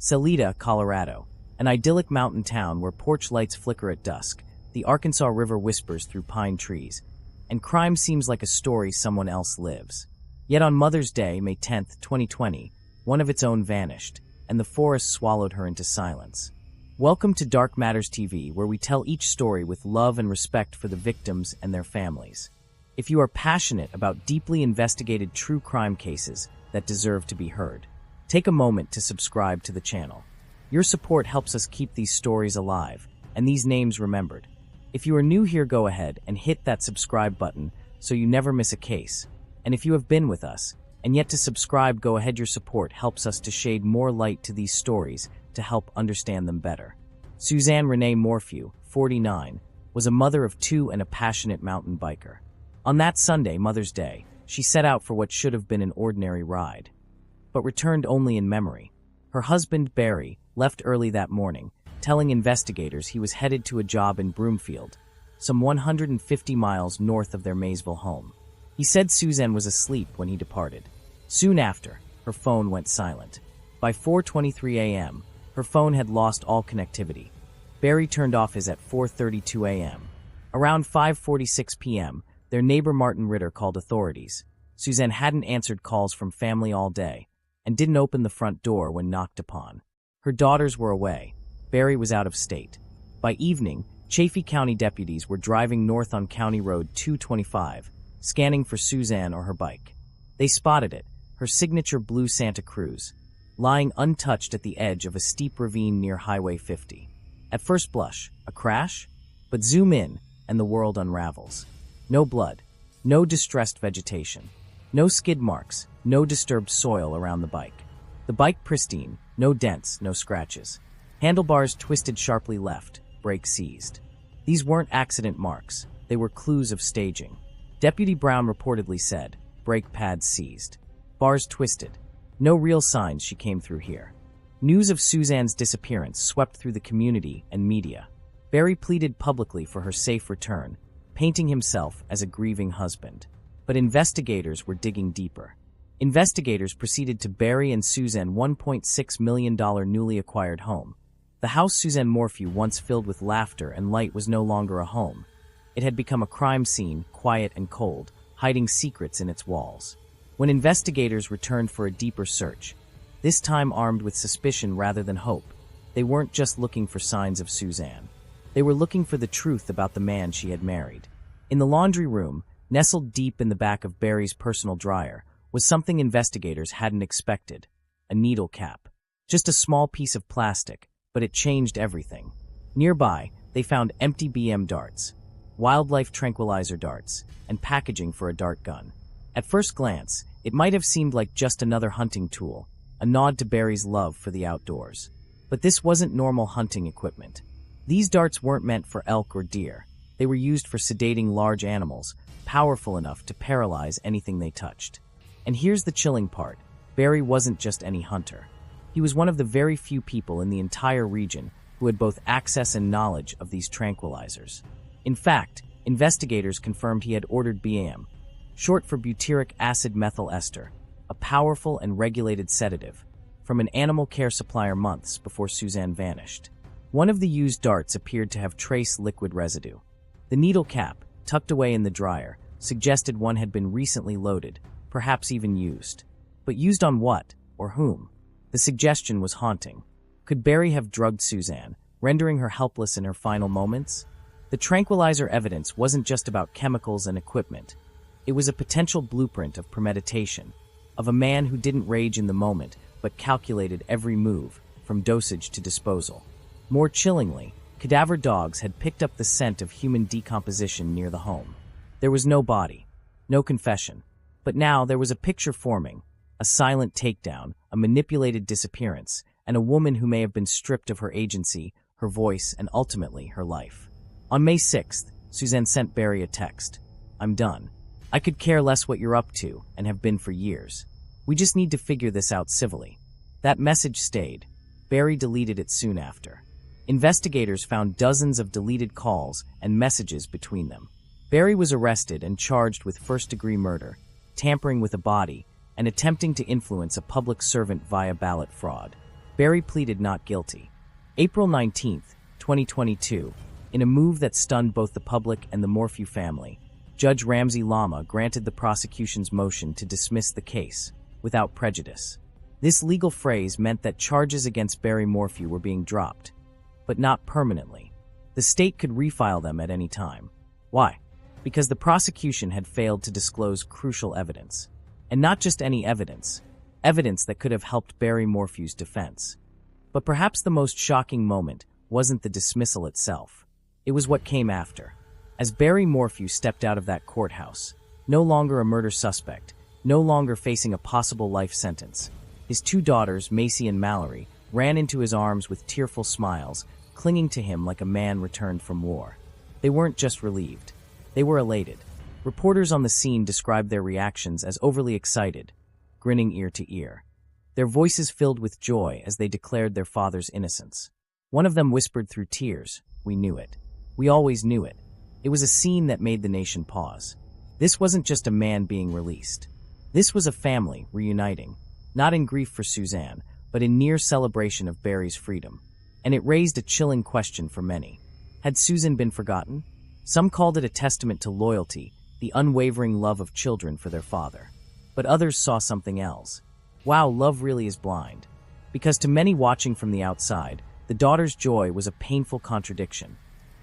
Salida, Colorado, an idyllic mountain town where porch lights flicker at dusk, the Arkansas River whispers through pine trees, and crime seems like a story someone else lives. Yet on Mother's Day, May 10, 2020, one of its own vanished, and the forest swallowed her into silence. Welcome to Dark Matters TV, where we tell each story with love and respect for the victims and their families. If you are passionate about deeply investigated true crime cases that deserve to be heard, take a moment to subscribe to the channel. Your support helps us keep these stories alive and these names remembered. If you are new here, go ahead and hit that subscribe button so you never miss a case. And if you have been with us and yet to subscribe, go ahead. Your support helps us to shade more light to these stories to help understand them better. Suzanne Renee Morphew, 49, was a mother of two and a passionate mountain biker. On that Sunday, Mother's Day, she set out for what should have been an ordinary ride, but returned only in memory. Her husband, Barry, left early that morning, telling investigators he was headed to a job in Broomfield, some 150 miles north of their Maysville home. He said Suzanne was asleep when he departed. Soon after, her phone went silent. By 4:23 a.m., her phone had lost all connectivity. Barry turned off his at 4:32 a.m. Around 5:46 p.m., their neighbor Martin Ritter called authorities. Suzanne hadn't answered calls from family all day and didn't open the front door when knocked upon. Her daughters were away. Barry was out of state. By evening, Chaffee County deputies were driving north on County Road 225, scanning for Suzanne or her bike. They spotted it, her signature blue Santa Cruz, lying untouched at the edge of a steep ravine near Highway 50. At first blush, a crash? But zoom in, and the world unravels. No blood, no distressed vegetation, no skid marks, no disturbed soil around the bike. The bike pristine, no dents, no scratches. Handlebars twisted sharply left, brake seized. These weren't accident marks, they were clues of staging. Deputy Brown reportedly said, brake pads seized. Bars twisted. No real signs she came through here. News of Suzanne's disappearance swept through the community and media. Barry pleaded publicly for her safe return, painting himself as a grieving husband. But investigators were digging deeper. Investigators proceeded to Barry and Suzanne $1.6 million newly acquired home. The house Suzanne Morphew once filled with laughter and light was no longer a home. It had become a crime scene, quiet and cold, hiding secrets in its walls. When investigators returned for a deeper search, this time armed with suspicion rather than hope, they weren't just looking for signs of Suzanne. They were looking for the truth about the man she had married. In the laundry room, nestled deep in the back of Barry's personal dryer, was something investigators hadn't expected: a needle cap. Just a small piece of plastic, but it changed everything. Nearby, they found empty BM darts, wildlife tranquilizer darts, and packaging for a dart gun. At first glance, it might have seemed like just another hunting tool, a nod to Barry's love for the outdoors. But this wasn't normal hunting equipment. These darts weren't meant for elk or deer. They were used for sedating large animals, powerful enough to paralyze anything they touched. And here's the chilling part: Barry wasn't just any hunter. He was one of the very few people in the entire region who had both access and knowledge of these tranquilizers. In fact, investigators confirmed he had ordered BAM, short for butyric acid methyl ester, a powerful and regulated sedative, from an animal care supplier months before Suzanne vanished. One of the used darts appeared to have trace liquid residue. The needle cap, tucked away in the dryer, suggested one had been recently loaded, perhaps even used. But used on what, or whom? The suggestion was haunting. Could Barry have drugged Suzanne, rendering her helpless in her final moments? The tranquilizer evidence wasn't just about chemicals and equipment. It was a potential blueprint of premeditation, of a man who didn't rage in the moment, but calculated every move, from dosage to disposal. More chillingly, cadaver dogs had picked up the scent of human decomposition near the home. There was no body, no confession. But now there was a picture forming: a silent takedown, a manipulated disappearance, and a woman who may have been stripped of her agency, her voice, and ultimately her life. On May 6th, Suzanne sent Barry a text. "I'm done. I could care less what you're up to, and have been for years. We just need to figure this out civilly." That message stayed. Barry deleted it soon after. Investigators found dozens of deleted calls and messages between them. Barry was arrested and charged with first-degree murder, tampering with a body, and attempting to influence a public servant via ballot fraud. Barry pleaded not guilty. April 19, 2022, in a move that stunned both the public and the Morphew family, Judge Ramsey Lama granted the prosecution's motion to dismiss the case without prejudice. This legal phrase meant that charges against Barry Morphew were being dropped, but not permanently. The state could refile them at any time. Why? Because the prosecution had failed to disclose crucial evidence. And not just any evidence that could have helped Barry Morphew's defense. But perhaps the most shocking moment wasn't the dismissal itself. It was what came after. As Barry Morphew stepped out of that courthouse, no longer a murder suspect, no longer facing a possible life sentence, his two daughters, Macy and Mallory, ran into his arms with tearful smiles, clinging to him like a man returned from war. They weren't just relieved. They were elated. Reporters on the scene described their reactions as overly excited, grinning ear to ear. Their voices filled with joy as they declared their father's innocence. One of them whispered through tears, "We knew it. We always knew it." It was a scene that made the nation pause. This wasn't just a man being released. This was a family reuniting, not in grief for Suzanne, but in near celebration of Barry's freedom. And it raised a chilling question for many. Had Susan been forgotten? Some called it a testament to loyalty, the unwavering love of children for their father. But others saw something else. Wow, love really is blind. Because to many watching from the outside, the daughter's joy was a painful contradiction.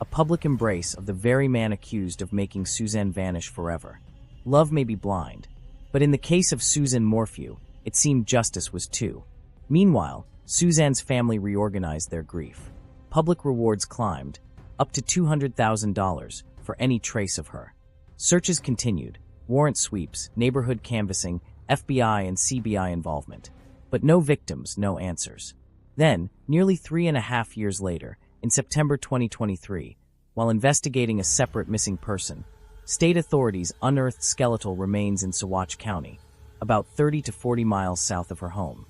A public embrace of the very man accused of making Suzanne vanish forever. Love may be blind, but in the case of Suzanne Morphew, it seemed justice was too. Meanwhile, Suzanne's family reorganized their grief. Public rewards climbed, up to $200,000 for any trace of her. Searches continued, warrant sweeps, neighborhood canvassing, FBI and CBI involvement. But no victims, no answers. Then, nearly 3.5 years later, in September 2023, while investigating a separate missing person, state authorities unearthed skeletal remains in Saguache County, about 30 to 40 miles south of her home.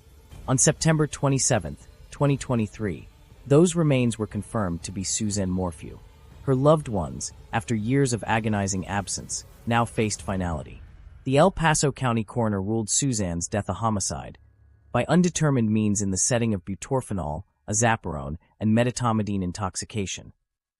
On September 27, 2023, those remains were confirmed to be Suzanne Morphew. Her loved ones, after years of agonizing absence, now faced finality. The El Paso County coroner ruled Suzanne's death a homicide, by undetermined means in the setting of butorphanol, azaparone, and medetomidine intoxication,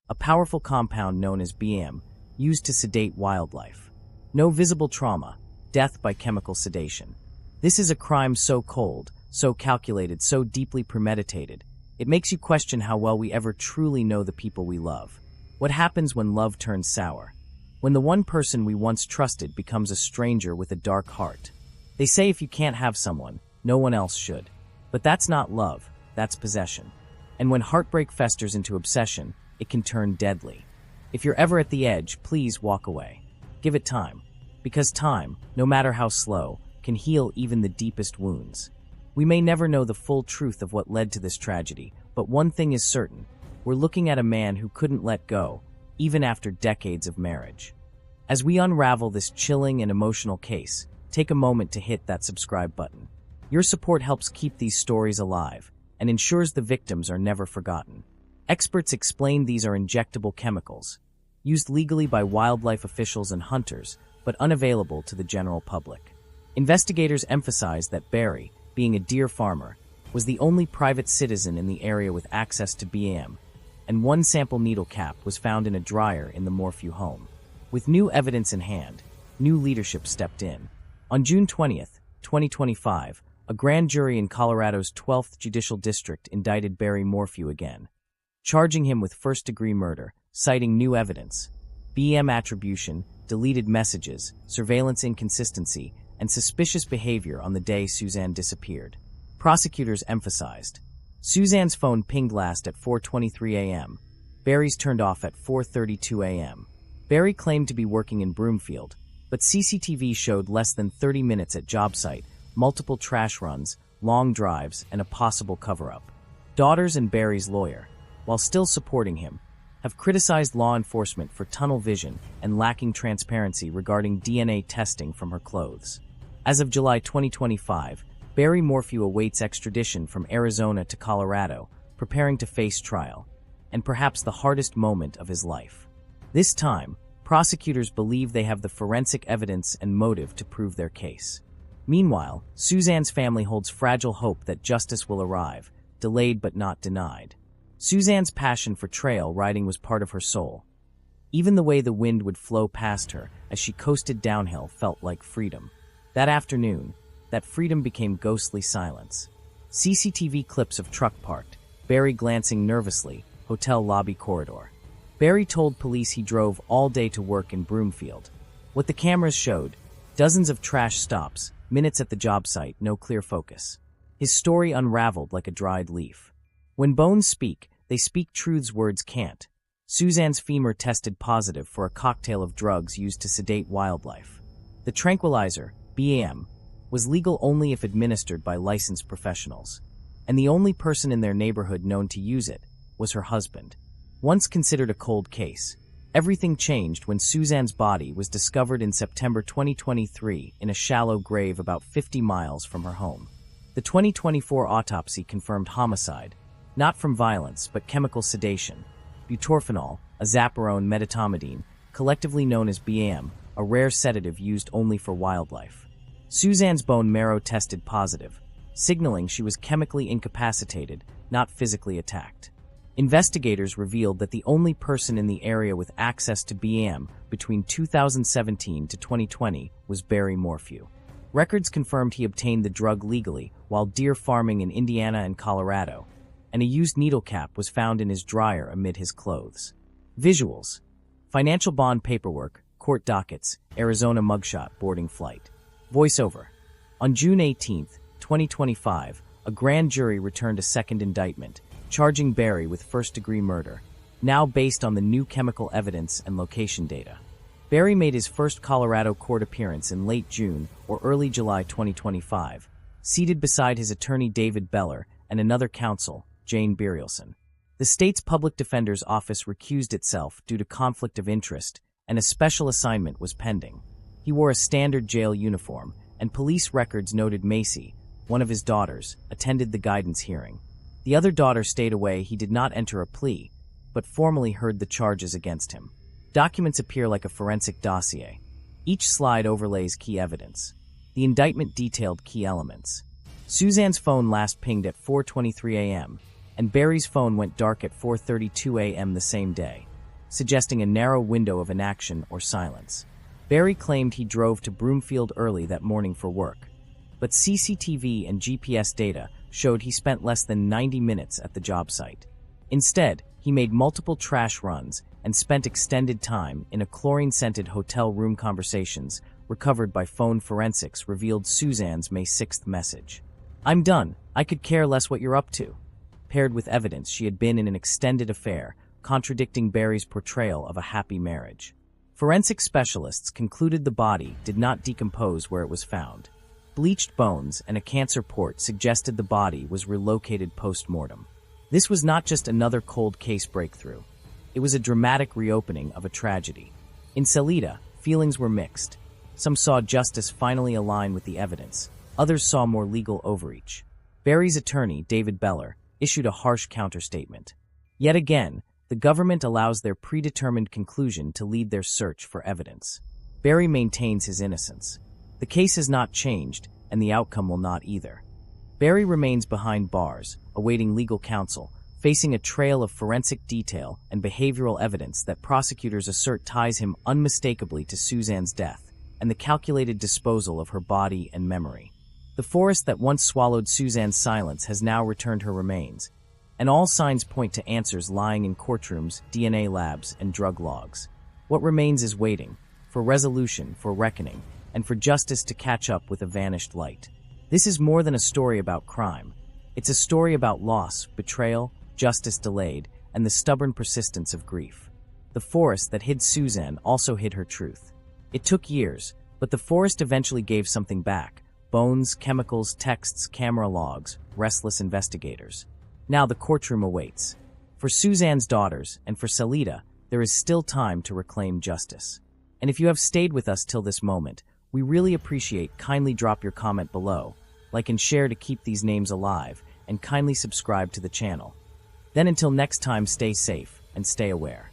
a powerful compound known as BM, used to sedate wildlife. No visible trauma, death by chemical sedation. This is a crime so cold, so calculated, so deeply premeditated, it makes you question how well we ever truly know the people we love. What happens when love turns sour? When the one person we once trusted becomes a stranger with a dark heart. They say if you can't have someone, no one else should. But that's not love, that's possession. And when heartbreak festers into obsession, it can turn deadly. If you're ever at the edge, please walk away. Give it time. Because time, no matter how slow, can heal even the deepest wounds. We may never know the full truth of what led to this tragedy, but one thing is certain. We're looking at a man who couldn't let go, even after decades of marriage. As we unravel this chilling and emotional case, take a moment to hit that subscribe button. Your support helps keep these stories alive and ensures the victims are never forgotten. Experts explain these are injectable chemicals, used legally by wildlife officials and hunters, but unavailable to the general public. Investigators emphasize that Barry, being a deer farmer, was the only private citizen in the area with access to BM, and one sample needle cap was found in a dryer in the Morphew home. With new evidence in hand, new leadership stepped in. On June 20th, 2025, a grand jury in Colorado's 12th Judicial District indicted Barry Morphew again, charging him with first-degree murder, citing new evidence, BM attribution, deleted messages, surveillance inconsistency, and suspicious behavior on the day Suzanne disappeared. Prosecutors emphasized, Suzanne's phone pinged last at 4:23 a.m. Barry's turned off at 4:32 a.m. Barry claimed to be working in Broomfield, but CCTV showed less than 30 minutes at job site, multiple trash runs, long drives, and a possible cover-up. Daughters and Barry's lawyer, while still supporting him, have criticized law enforcement for tunnel vision and lacking transparency regarding DNA testing from her clothes. As of July 2025, Barry Morphew awaits extradition from Arizona to Colorado, preparing to face trial, and perhaps the hardest moment of his life. This time, prosecutors believe they have the forensic evidence and motive to prove their case. Meanwhile, Suzanne's family holds fragile hope that justice will arrive, delayed but not denied. Suzanne's passion for trail riding was part of her soul. Even the way the wind would flow past her as she coasted downhill felt like freedom. That afternoon, that freedom became ghostly silence. CCTV clips of truck parked, Barry glancing nervously, hotel lobby corridor. Barry told police he drove all day to work in Broomfield. What the cameras showed, dozens of trash stops, minutes at the job site, no clear focus. His story unraveled like a dried leaf. When bones speak, they speak truths words can't. Suzanne's femur tested positive for a cocktail of drugs used to sedate wildlife. The tranquilizer, BAM, was legal only if administered by licensed professionals. And the only person in their neighborhood known to use it was her husband. Once considered a cold case, everything changed when Suzanne's body was discovered in September 2023 in a shallow grave about 50 miles from her home. The 2024 autopsy confirmed homicide, not from violence but chemical sedation. Butorphanol, azapirone medetomidine, collectively known as BAM, a rare sedative used only for wildlife. Suzanne's bone marrow tested positive, signaling she was chemically incapacitated, not physically attacked. Investigators revealed that the only person in the area with access to BAM between 2017 to 2020 was Barry Morphew. Records confirmed he obtained the drug legally while deer farming in Indiana and Colorado, and a used needle cap was found in his dryer amid his clothes. Visuals: financial bond paperwork, court dockets, Arizona mugshot, boarding flight. Voiceover: on June 18, 2025, a grand jury returned a second indictment, charging Barry with first-degree murder, now based on the new chemical evidence and location data. Barry made his first Colorado court appearance in late June or early July 2025, seated beside his attorney David Beller and another counsel, Jane Burielson. The state's public defender's office recused itself due to conflict of interest, and a special assignment was pending. He wore a standard jail uniform, and police records noted Macy, one of his daughters, attended the guidance hearing. The other daughter stayed away. He did not enter a plea, but formally heard the charges against him. Documents appear like a forensic dossier. Each slide overlays key evidence. The indictment detailed key elements. Suzanne's phone last pinged at 4:23 a.m., and Barry's phone went dark at 4:32 a.m. the same day, suggesting a narrow window of inaction or silence. Barry claimed he drove to Broomfield early that morning for work, but CCTV and GPS data showed he spent less than 90 minutes at the job site. Instead, he made multiple trash runs and spent extended time in a chlorine-scented hotel room. Conversations recovered by phone forensics revealed Suzanne's May 6th message. "I'm done. I could care less what you're up to," paired with evidence she had been in an extended affair, contradicting Barry's portrayal of a happy marriage. Forensic specialists concluded the body did not decompose where it was found. Bleached bones and a cancer port suggested the body was relocated post-mortem. This was not just another cold case breakthrough. It was a dramatic reopening of a tragedy. In Salida, feelings were mixed. Some saw justice finally align with the evidence. Others saw more legal overreach. Barry's attorney, David Beller, issued a harsh counterstatement. Yet again, the government allows their predetermined conclusion to lead their search for evidence. Barry maintains his innocence. The case has not changed, and the outcome will not either. Barry remains behind bars, awaiting legal counsel, facing a trail of forensic detail and behavioral evidence that prosecutors assert ties him unmistakably to Suzanne's death and the calculated disposal of her body and memory. The forest that once swallowed Suzanne's silence has now returned her remains, and all signs point to answers lying in courtrooms, DNA labs, and drug logs. What remains is waiting, for resolution, for reckoning, and for justice to catch up with a vanished light. This is more than a story about crime. It's a story about loss, betrayal, justice delayed, and the stubborn persistence of grief. The forest that hid Suzanne also hid her truth. It took years, but the forest eventually gave something back: bones, chemicals, texts, camera logs, restless investigators. Now the courtroom awaits. For Suzanne's daughters, and for Salida, there is still time to reclaim justice. And if you have stayed with us till this moment, we really appreciate. Kindly drop your comment below, like and share to keep these names alive, and kindly subscribe to the channel. Then until next time, stay safe and stay aware.